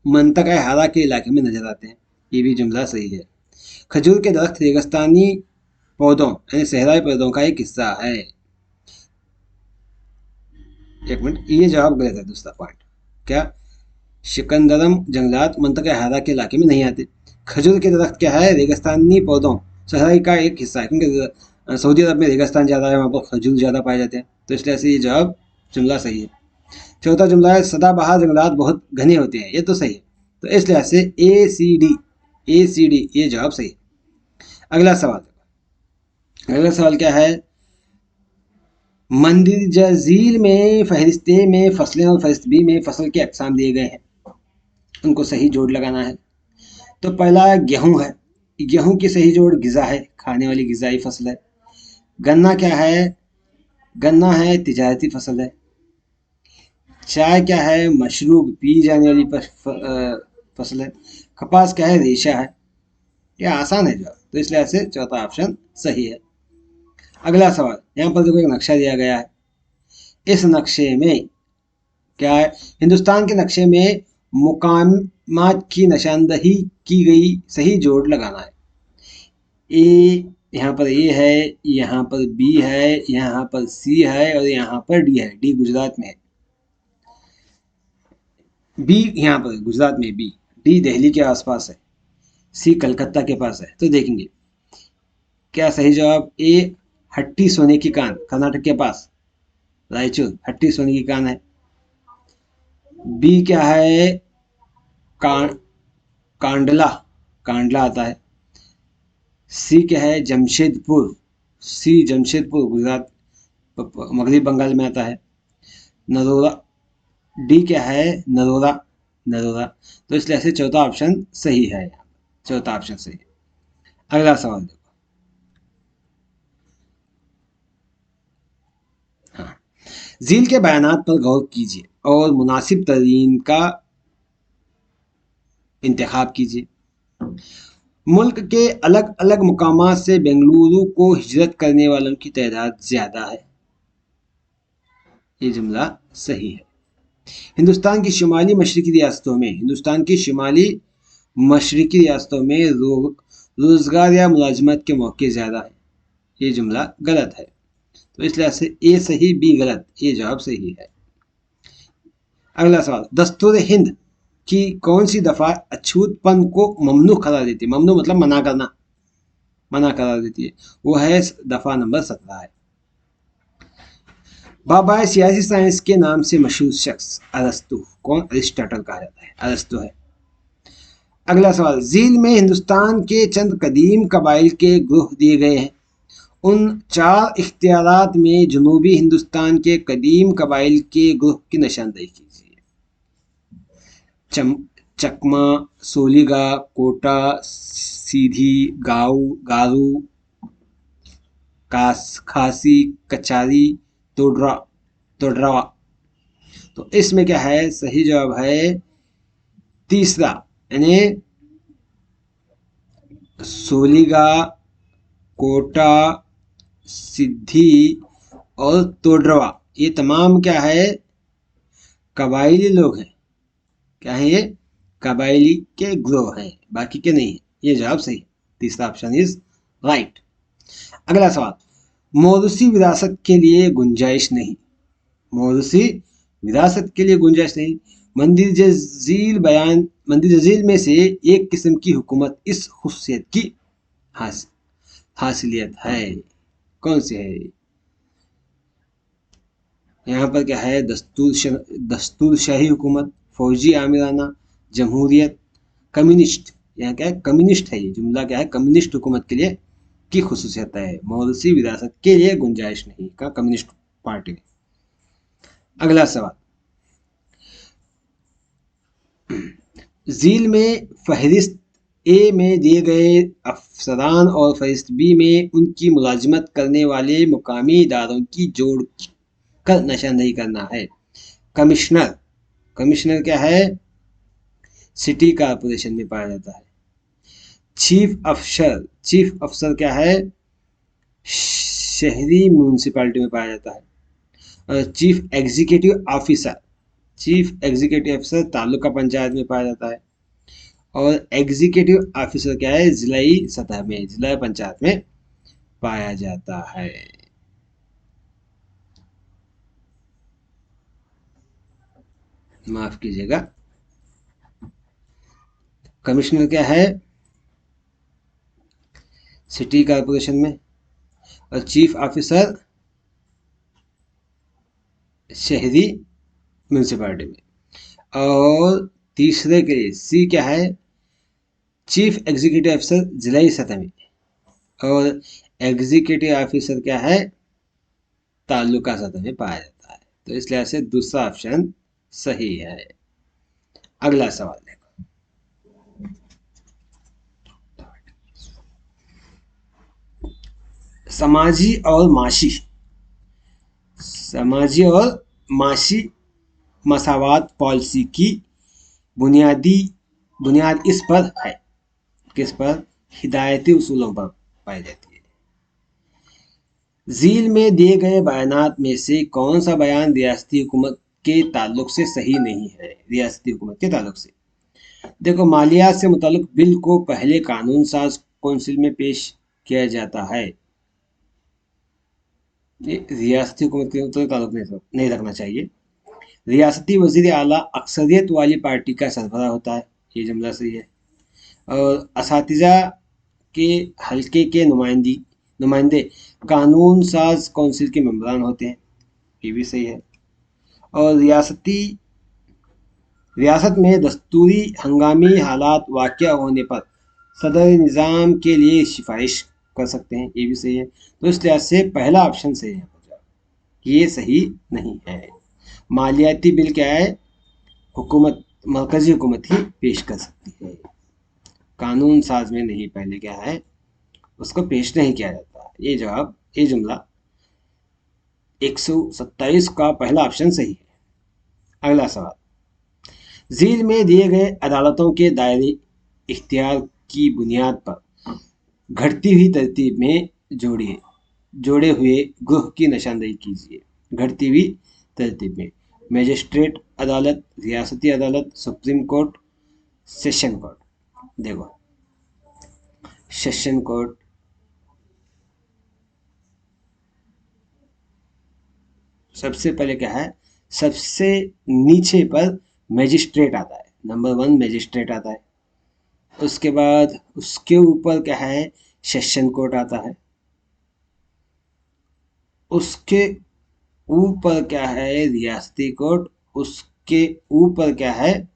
मंतका हारा के इलाके में नजर आते हैं, ये भी जुमला सही है। खजूर के दरख्त रेगिस्तानी पौधों यानी सहराई पौधों का एक हिस्सा है। एक मिनट, ये जवाब गलत है। दूसरा पॉइंट क्या? शिकंदरम जंगलात मंतका हारा के इलाके में नहीं आते। खजूर के दरख्त क्या है? रेगिस्तानी पौधों, सहराई का एक हिस्सा है, क्योंकि सऊदी अरब में रेगिस्तान ज़्यादा है, वहाँ पर खजूर ज़्यादा पाए जाते हैं। तो इसलिए से ये जवाब जुमला सही है। चौथा जुमला है, सदाबहार जंगलात बहुत घने होते हैं, ये तो सही है। तो इस लिहाज से ए सी डी ये जवाब सही है। अगला सवाल, अगला सवाल क्या है? मंदिर झील में फहरिस्ते में फसलें और फहरिस्त बी में फसल के अकसाम दिए गए हैं, उनको सही जोड़ लगाना है। तो पहला गेहूं है, गेहूं की सही जोड़ गिजा है, खाने वाली गिजाई फसल है। गन्ना क्या है? गन्ना है तिजारती फसल है। चाय क्या है, मशरूब पी जाने वाली फसल है। कपास क्या है, रेशा है। यह आसान है जवाब, तो इसलिए ऐसे चौथा ऑप्शन सही है। अगला सवाल, यहाँ पर देखो एक नक्शा दिया गया है। इस नक्शे में क्या है, हिंदुस्तान के नक्शे में मुकामात की निशानदही की गई, सही जोड़ लगाना है। ए, यहाँ पर ए है, यहाँ पर बी है, यहाँ पर सी है और यहाँ पर डी है। डी गुजरात में है, बी यहाँ पर गुजरात में बी, डी दिल्ली के आसपास है, सी कलकत्ता के पास है। तो देखेंगे क्या सही जवाब। ए हट्टी सोने की कान, कर्नाटक के पास रायचूर, हट्टी सोने की कान है। बी क्या है, का, कांडला, कांडला आता है। सी क्या है, जमशेदपुर, सी जमशेदपुर गुजरात मगरबी बंगाल में आता है। नरोरा, डी क्या है, नरोरा, नरोरा। तो इसलिए ऐसे चौथा ऑप्शन सही है, चौथा ऑप्शन सही है। अगला सवाल देखो। हाँ, झील के बयानात पर गौर कीजिए और मुनासिब तरीन का इंतखाब कीजिए। मुल्क के अलग अलग मुकामात से बेंगलुरु को हिजरत करने वालों की तादाद ज्यादा है। ये जुमला सही है। हिंदुस्तान की शुमाली मशरकी रियासतों में, हिंदुस्तान की शुमाली मशरकी रियासतों में रोजगार या मुलाजमत के मौके ज़्यादा है। ये जुमला गलत है, तो इसलिए से ए सही बी गलत, ये जवाब सही है। अगला सवाल, दस्तूर हिंद की कौन सी दफा अछूतपन को ममनू करार देती है। ममनू मतलब मना करना, मना करार देती है। वो है दफा नंबर 17 है। बाबा सियासी साइंस के नाम से मशहूर शख्स अरस्तु, कौन, अरिस्टोटल कहा जाता है, अरस्तु है। अगला सवाल, झील में हिंदुस्तान के चंद कदीम कबाइल के ग्रुप दिए गए हैं। उन 4 इख्तियारात में जनूबी हिंदुस्तान के कदीम कबाइल के ग्रुप की निशानदेही कीजिए। चकमा, सोलिगा, कोटा, सीधी, गाऊ, गारू, खासी, कचारी, तोडरा, तोडरावा। तो इसमें क्या है, सही जवाब है तीसरा, यानी सोलिगा, कोटा, सिद्धि और तोडरवा। ये तमाम क्या है, कबाइली लोग हैं। क्या है ये, कबाइली के ग्रोह हैं, बाकी के नहीं है। ये जवाब सही है, तीसरा ऑप्शन इज राइट। अगला सवाल, मौरूसी विरासत के लिए गुंजाइश नहीं। मौरूसी विरासत के लिए गुंजाइश नहीं। मंदिर जजील में से एक किस्म की हुकूमत इस खुशियत की हासिलियत है। कौन सी है, यहाँ पर क्या है, दस्तूर शाही हुकूमत, फौजी आमिराना, जमहूरियत, कम्युनिस्ट। यहाँ क्या है, कम्युनिस्ट है। ये जुमला क्या है, कम्युनिस्ट हुकूमत के लिए की खुसूसियत है। मौरूसी विरासत के लिए गुंजाइश नहीं का कम्युनिस्ट पार्टी में। अगला सवाल, झील में फहरिस्त ए में दिए गए अफसरान और फहरिस्त बी में उनकी मुलाजमत करने वाले मुकामी इदारों की जोड़ कर निशानदेही करना है। कमिश्नर, कमिश्नर क्या है, सिटी कारपोरेशन में पाया जाता है। चीफ अफसर, चीफ अफसर क्या है, शहरी म्यूनसिपालिटी में पाया जाता है। और chief executive officer, chief executive officer taluka panchayat में पाया जाता है। और एग्जीक्यूटिव ऑफिसर क्या है, जिलाई सतह में, जिला पंचायत में पाया जाता है। माफ कीजिएगा, कमिश्नर क्या है, सिटी कारपोरेशन में। और चीफ ऑफिसर शहरी म्यूनसिपालिटी में। और तीसरे के लिए सी क्या है, चीफ एग्जीक्यूटिव ऑफिसर जिलाई सतह में। और एग्जीक्यूटिव ऑफिसर क्या है, तालुका सतह में पाया जाता है। तो इसलिए से दूसरा ऑप्शन सही है। अगला सवाल देखो, समाजी और माशी समाजी और माशी मसावात पॉलिसी की बुनियादी बुनियाद इस पर है, किस पर? हिदायती उसूलों पर पाई जाती है। झील में दिए गए बयानात में से कौन सा बयान रियासती हुकूमत के ताल्लुक से सही नहीं है? रियासती हुकूमत के ताल्लुक से देखो, मालियात से मुताल्लिक बिल को पहले कानून साज कौंसिल में पेश किया जाता है। ये रियासती हुकूमत के तो ताल्लुक नहीं रखना चाहिए। रियासती वजीर आला अक्सरियत वाली पार्टी का सरबराह होता है, ये जुमला सही है। और असातिज़ा के हल्के के नुमाइंदे कानून साज कौंसिल के मेंबरान होते हैं, ये भी सही है। और रियासत में दस्तूरी हंगामी हालात वाक़या होने पर सदर निज़ाम के लिए सिफारिश कर सकते हैं, ये भी सही है। तो इस लिहाज से पहला ऑप्शन सही है, ये सही नहीं है। मालियाती बिल क्या है? हुकूमत, मरकजी हुकूमत ही पेश कर सकती है, कानून साज में नहीं, पहले क्या है उसको पेश नहीं किया जाता। ये जवाब, ये जुमला 127 का पहला ऑप्शन सही है। अगला सवाल, झील में दिए गए अदालतों के दायरे इख्तियार की बुनियाद पर घटती हुई तरतीब में जोड़े हुए ग्रुह की निशानदेही कीजिए। घटती हुई तरतीब में मजिस्ट्रेट अदालत, रियासती अदालत, सुप्रीम कोर्ट, सेशन कोर्ट। देखो, सेशन कोर्ट, सबसे पहले क्या है, सबसे नीचे पर मजिस्ट्रेट आता है, नंबर 1 मजिस्ट्रेट आता है। उसके बाद उसके ऊपर क्या है, सेशन कोर्ट आता है। उसके ऊपर क्या है, रियासती कोर्ट। उसके ऊपर क्या है,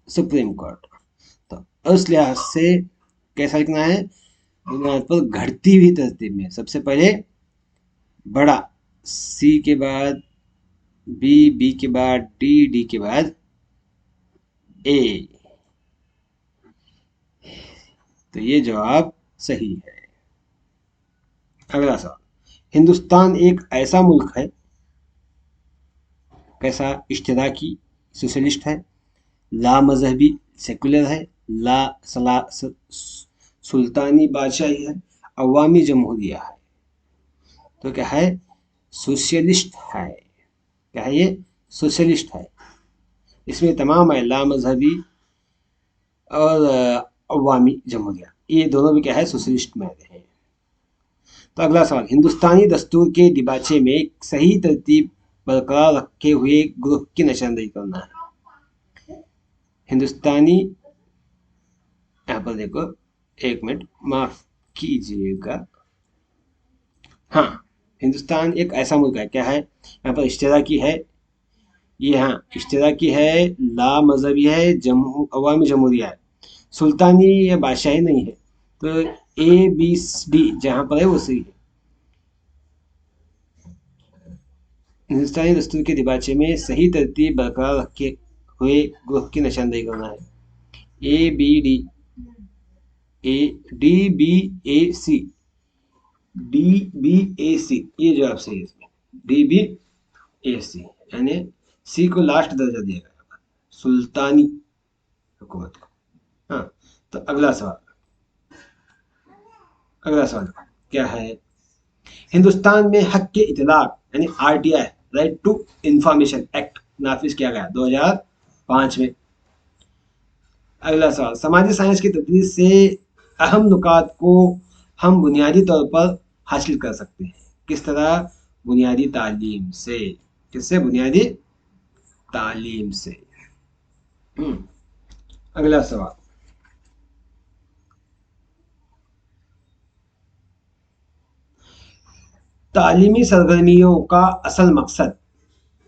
सुप्रीम कोर्ट। तो उस लिहाज से कैसा लिखना है, बुनियाद पर घटती हुई तरतीब में सबसे पहले बड़ा सी के बाद बी, बी के बाद डी, डी के बाद ए। तो ये जवाब सही है। अगला सवाल, हिंदुस्तान एक ऐसा मुल्क है, कैसा? इश्तिराकी सोशलिस्ट है, ला मजहबी सेकुलर है, ला सला सुल्तानी बादशाही है, अवामी जमहूरिया है। तो क्या है, सोशलिस्ट है। क्या है ये? सोशलिस्ट है। इसमें तमाम है, ला मजहबी और अवामी जमहूरिया, ये दोनों भी क्या है, सोशलिस्ट में है। तो अगला सवाल, हिंदुस्तानी दस्तूर के दिबाचे में सही तरतीब बरकरार रखे हुए ग्रुप की निशानदेही करना है। हिंदुस्तानी, यहाँ पर देखो, एक मिनट माफ कीजिएगा, हाँ, हिंदुस्तान एक ऐसा मुल्क है, क्या है, यहाँ पर इश्तिराकी है, ये हाँ इश्तिराकी है, ला मजहबी है, अवामी जमहूरिया है, सुल्तानी या बादशाही नहीं है। तो ए बी डी जहाँ पर है वो सही है। हिंदुस्तानी दस्तूर के दिबाचे में सही तरतीब बरकरार रखे हुए ग्रुप की निशानदेही करना है। A B D, A D B A C, D B A C, ये जवाब सही है इसमें, डी बी ए सी, यानी सी को लास्ट दर्जा दिया गया सुल्तानी हुकूमत को। हाँ, तो अगला सवाल क्या है, हिंदुस्तान में हक के इतलाक यानी RTI, right to information act नाफिज किया गया 2005 में। अगला सवाल, समाजी साइंस की तदरीस से अहम नुकात को हम बुनियादी तौर पर हासिल कर सकते हैं, किस तरह? बुनियादी तालीम से। किससे? बुनियादी तालीम से। अगला सवाल, तालीमी सरगर्मियों का असल मकसद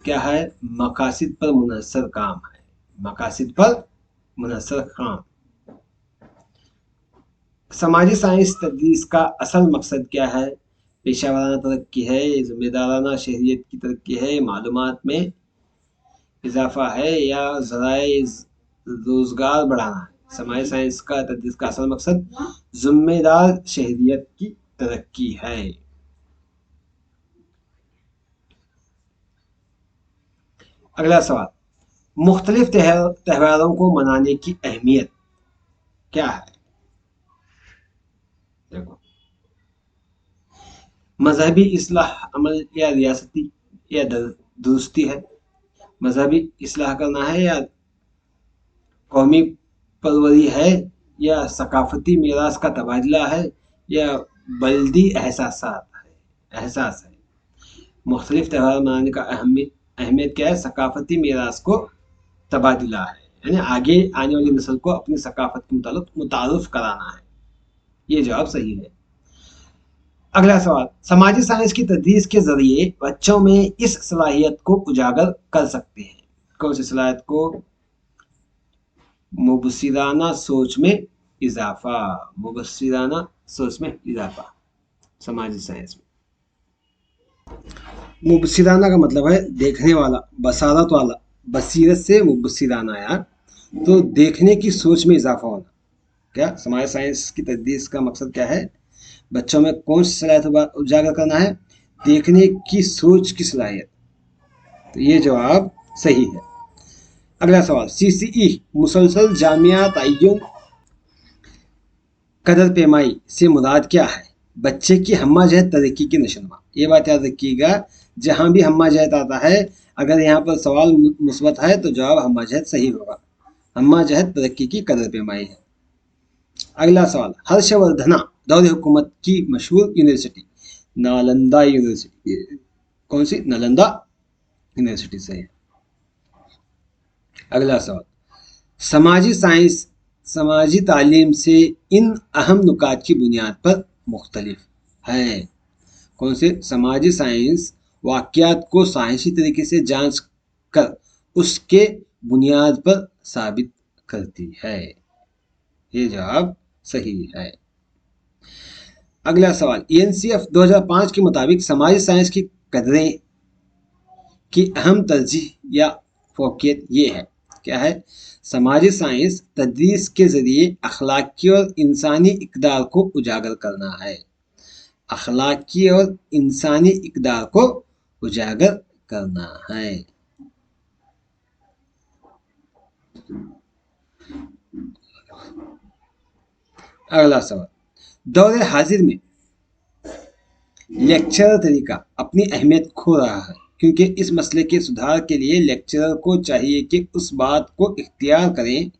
क्या है? मकासिद पर मुनहसर काम है, मकासिद पर मुनहसर काम। समाजी साइंस तदरीस का असल मकसद क्या है? पेशा वाराना तरक्की है, जिम्मेदाराना शहरियत की तरक्की है, मालूमात में इजाफा है, या ज़राए रोजगार बढ़ाना है? समाजी साइंस का तदरीस का असल मकसद जिम्मेदार शहरियत की तरक्की है। अगला सवाल, मुख्तलिफ त्योहारों को मनाने की अहमियत क्या है? देखो, मजहबी इस्लाह, अमल या रियासती या दुरुस्ती है? मजहबी इस्लाह करना है या कौमी परवरी है या सकाफती मीरास का तबादला है या बल्दी एहसास है? मुख्तलिफ त्यौहार मनाने का अहमियत क्या है? सकाफती मीरास को तबादला है, यानी आगे आने वाली नस्ल को अपनी सकाफत के मुतारुफ कराना है। ये जवाब सही है। अगला सवाल, समाजी साइंस की तदरीस के जरिए बच्चों में इस सलाहियत को उजागर कर सकते हैं। कौन सी सलाहियत को? मुबसिराना सोच में इजाफा। मुबसिराना सोच में इजाफा समाजी साइंस में। मुबसिराना का मतलब है देखने वाला, बसारत वाला, बसीरत से मुबसिराना यार, तो देखने की सोच में इजाफा होना। क्या समाज साइंस की तदरीस का मकसद क्या है? बच्चों में कौन सी सलाहियत उजागर करना है? देखने की सोच की सलाहियत। तो ये जवाब सही है। अगला सवाल, CCE मुसलसल जामिया तय्युन कदर पेमाई से मुराद क्या है? बच्चे की हम्मा जहत तरक्की की नशोनुमा। ये बात याद रखिएगा, जहां भी हम्मा जहत आता है, अगर यहाँ पर सवाल मुस्बत है तो जवाब हम्मा जहत सही होगा। हम्मा जहत तरक्की की कदर पेमाई है। अगला सवाल, हर्षवर्धना दौर हुकूमत की मशहूर यूनिवर्सिटी? नालंदा यूनिवर्सिटी। कौन सी? नालंदा यूनिवर्सिटी से है। अगला सवाल, समाजी साइंस समाजी तालीम से इन अहम नुकात की बुनियाद पर मुख्तलिफ है। कौन से? समाजी साइंस वाक़यात को साइंसी तरीके से जांच कर उसके बुनियाद पर साबित करती है। ये जवाब सही है। अगला सवाल, ENCF 2005 के मुताबिक समाजी साइंस की कदरें की अहम तरजीह या फोकियत ये है। क्या है? समाजी साइंस तदरीस के जरिए अखलाकी और इंसानी इकदार को उजागर करना है। अखलाकी और इंसानी इकदार को उजागर करना है। अगला सवाल, दौरे हाजिर में लेक्चर तरीका अपनी अहमियत खो रहा है, क्योंकि इस मसले के सुधार के लिए लेक्चरर को चाहिए कि उस बात को इख्तियार करें।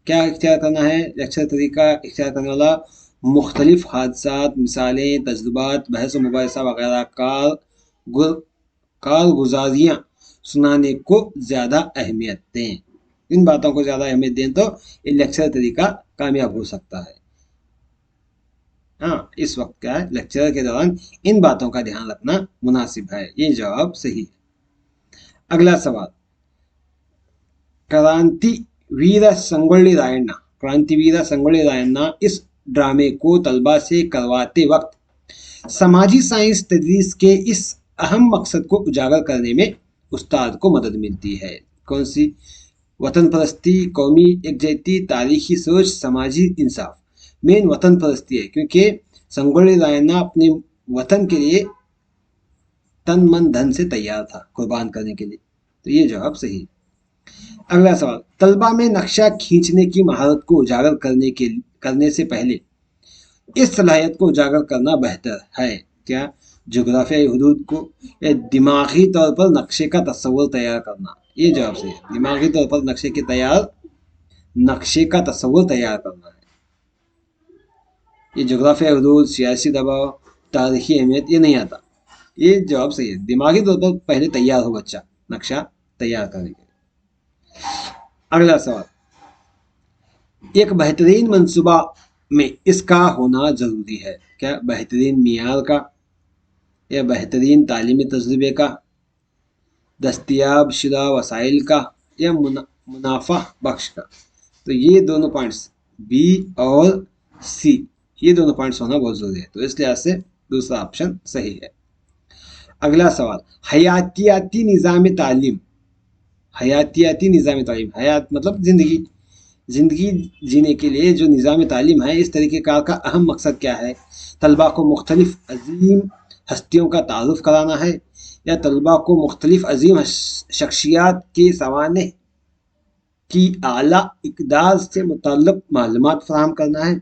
क्या इख्तियार करना है? लेक्चर तरीका इख्तियार करने वाला मुख्तलिफ हादसात, मिसालें, तजुर्बात, बहस व मुबाहिसा वगैरह कारगुजारियाँ सुनाने को ज़्यादा अहमियत दें। इन बातों को ज़्यादा अहमियत दें तो ये लेक्चर तरीका कामयाब हो सकता है। हाँ, इस वक्त क्या है, लेक्चर के दौरान इन बातों का ध्यान रखना मुनासिब है। ये जवाब सही है। अगला सवाल, क्रांतिवीर संगोल्ली रायण्णा इस ड्रामे को तलबा से करवाते वक्त समाजी साइंस तदरीस के इस अहम मकसद को उजागर करने में उस्ताद को मदद मिलती है। कौन सी? वतन परस्ती, कौमी एकजहती, तारीखी सोच, समाजी इंसाफ। मेन वतन परस्ती है, क्योंकि संगोल्ली रायण्णा अपने वतन के लिए तन मन धन से तैयार था कुर्बान करने के लिए। तो ये जवाब सही। अगला सवाल, तलबा में नक्शा खींचने की महारत को उजागर करने से पहले इस सलाहियत को उजागर करना बेहतर है। क्या? जोग्राफियाई हुदूद को या दिमागी तौर पर नक्शे का तस्वुर तैयार करना? ये जवाब सही है। दिमागी तौर पर नक्शे का तस्वुर तैयार करना है। ये जोग्राफियाई हुदूद, सियासी दबाव, तारीखी अहमियत, ये नहीं आता। ये जवाब सही है। दिमागी तौर पर पहले तैयार हो बच्चा नक्शा तैयार करने के लिए। अगला सवाल, एक बेहतरीन मंसूबा में इसका होना जरूरी है। क्या? बेहतरीन मियार का या बेहतरीन तालीमी तजुर्बे का, दस्तियाब शुदा वसाइल का या मुनाफा बख्श का? तो ये दोनों पॉइंट्स बी और सी, ये दोनों पॉइंट्स होना बहुत जरूरी है। तो इस लिहाज से दूसरा ऑप्शन सही है। अगला सवाल, हयातियाती निज़ाम तालीम। हयातियाती निज़ाम तालीम, हयात मतलब जिंदगी जीने के लिए जो निज़ाम तालीम है, इस तरीक़ेकार का अहम मकसद क्या है? तलबा को मुख्तलिफ अजीम हस्तियों का तारुफ कराना है या तलबा को मुख्तलिफ अजीम शख्सियात के सवाने की आला इक़दार से मुतल्लिक़ मालूमात फराहम करना है,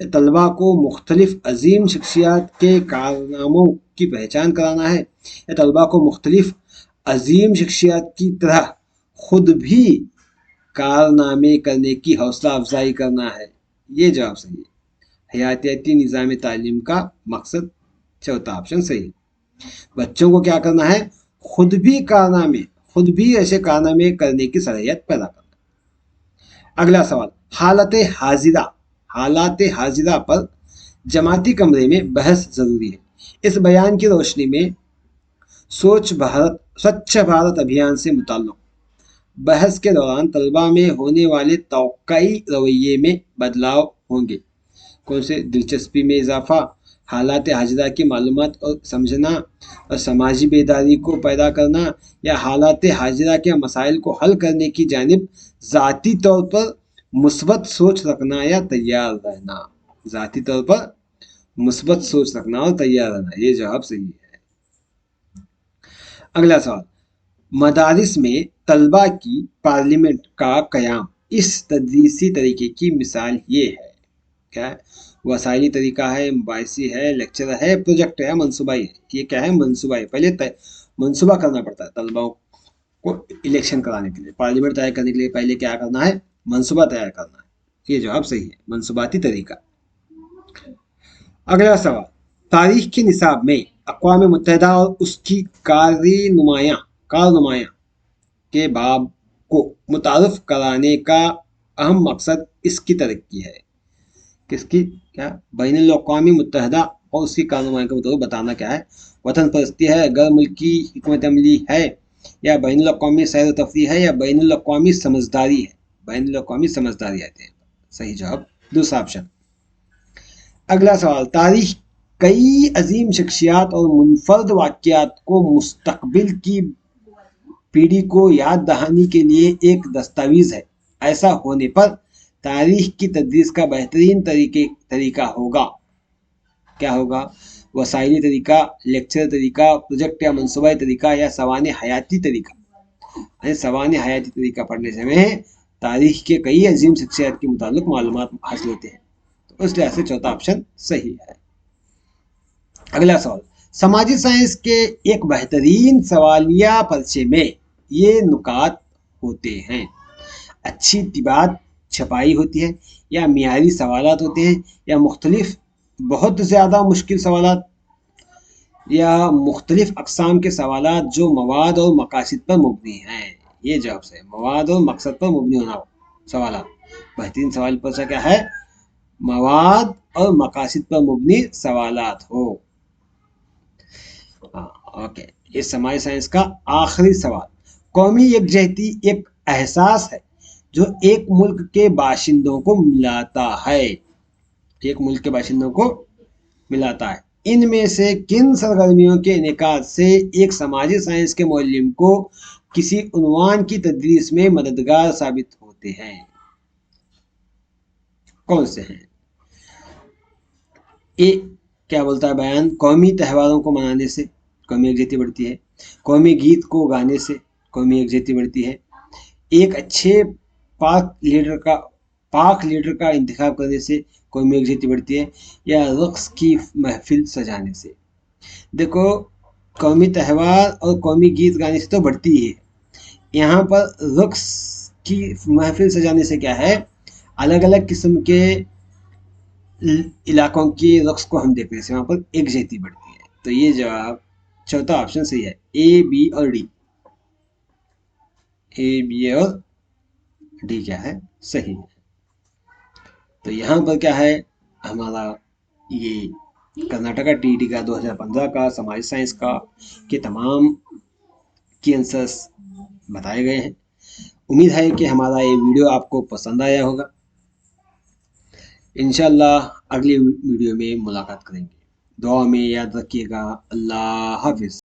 या तलबा को मुख्तलिफ अजीम शख्सियात के कारनामों की पहचान कराना है, या तलबा को मुख्तलिफ अजीम शख्सियात की तरह खुद भी कारनामे करने की हौसला अफजाई करना है। ये जवाब सही है। हयातियाती निज़ाम तालीम का मकसद, चौथा ऑप्शन सही है। बच्चों को क्या करना है? खुद भी ऐसे कारनामे करने की सलाहियत पैदा करना। अगला सवाल, हालात हाजिरा पर जमाती कमरे में बहस जरूरी है। इस बयान की रोशनी में स्वच्छ भारत अभियान से मुताल्लिक़ बहस के दौरान तलबा में होने वाले तौक़ई रवैये में बदलाव होंगे। कौन से? दिलचस्पी में इजाफा, हालात हाजिरा की मालूमात और समझना और समाजी बेदारी को पैदा करना, या हालात हाजिरा के मसाइल को हल करने की जानिब ज़ाती तौर पर मुस्बत सोच रखना या तैयार रहना। ज़ाती तौर पर मुस्बत सोच रखना और तैयार रहना, ये जवाब सही है। अगला सवाल, मदारिस में तलबा की पार्लियामेंट का क़याम इस तदरीसी तरीके की मिसाल ये है। क्या है? वसाइली तरीका है, मुबाइसी है, लेक्चर है, प्रोजेक्ट है, मनसूबाई है। ये क्या है? मनसूबा है। पहले मनसूबा करना पड़ता है तलबाओं को इलेक्शन कराने के लिए, पार्लियामेंट तैयार करने के लिए पहले क्या करना है? मनसूबा तैयार करना है। ये जवाब सही है, मनसूबाती तरीका। अगला सवाल, तारीख के निसाब में अक़वाम मुत्तहिदा और उसकी कारनुमाया के बाब को मुतारफ़ कराने का अहम मकसद इसकी तरक्की है। किसकी? क्या? बैनुल अक़वामी मुत्तहिदा और उसकी कारनुमाया को तो बताना क्या है? वतन परस्ती है, गैर मुल्की हिकमत अमली है, या बैनुल अक़वामी सैर तफरीह है, या बैनुल अक़वामी समझदारी है। बैनुल अक़वामी समझदारी आते हैं। सही जवाब दूसरा ऑप्शन। अगला सवाल, तारीख कई अजीम शख्सियात और मुनफरद वाक़यात को मुस्तक़बिल की पीढ़ी को याद दहानी के लिए एक दस्तावेज़ है। ऐसा होने पर तारीख की तदरीस का बेहतरीन तरीका होगा। क्या होगा? वसाइली तरीका, लेक्चर तरीका, प्रोजेक्ट या मनसूबाई तरीका, या सवाने हयाती तरीका। सवाने हयाती तरीका पढ़ने से हमें तारीख के कई अजीम शख्सियात के मुतालिक मालूमात हासिल होते हैं, तो इस लिहाज से चौथा ऑप्शन सही है। अगला सवाल, समाजी साइंस के एक बेहतरीन सवालिया पर्चे में ये नुकात होते हैं। अच्छी तिबात छपाई होती है, या मियारी सवालात होते हैं, या मुख्तलिफ बहुत ज़्यादा मुश्किल सवालात, या मुख्तलिफ अक़साम के सवालात जो मवाद और मकासद पर मुबनी हैं। ये जवाब से मवाद और मकसद पर मुबनी होना हो सवालात। बेहतरीन सवाल पर्चा क्या है? मवाद और मकासद पर मुबनी सवालात हो। ओके, ये समाजी साइंस का आखिरी सवाल, कौमी यकजहती एक एहसास है जो एक मुल्क के बाशिंदों को मिलाता है। एक मुल्क के बाशिंदों को मिलाता है। इनमें से किन सरगर्मियों के इनेकाद से एक समाजी साइंस के मुअल्लिम को किसी उन्वान की तदरीस में मददगार साबित होते हैं? कौन से हैं? ए क्या बोलता है बयान? कौमी त्यौहारों को मनाने से कौमी यकजहती बढ़ती है। कौमी गीत को गाने से कौमी यकजहती बढ़ती है। एक अच्छे पाक लीडर का इंतखाब करने से कौमी यकजहती बढ़ती है, या रक्स की महफिल सजाने से। देखो, कौमी त्यौहार और कौमी गीत गाने से तो बढ़ती ही है। यहाँ पर रक्स की महफिल सजाने से क्या है? अलग अलग किस्म के इलाकों की रक्स को हम देखने से वहाँ पर यकजहती बढ़ती है। तो ये जवाब चौथा ऑप्शन सही है, ए, बी और डी। ए, बी और डी क्या है? सही है। तो यहाँ पर क्या है हमारा? ये कर्नाटका टीईटी का 2015 का समाज साइंस का के तमाम की आंसर्स बताए गए हैं। उम्मीद है कि हमारा ये वीडियो आपको पसंद आया होगा। इंशाल्लाह अगली वीडियो में मुलाकात करेंगे। दुआ में याद रखिएगा। अल्लाह हाफिज़।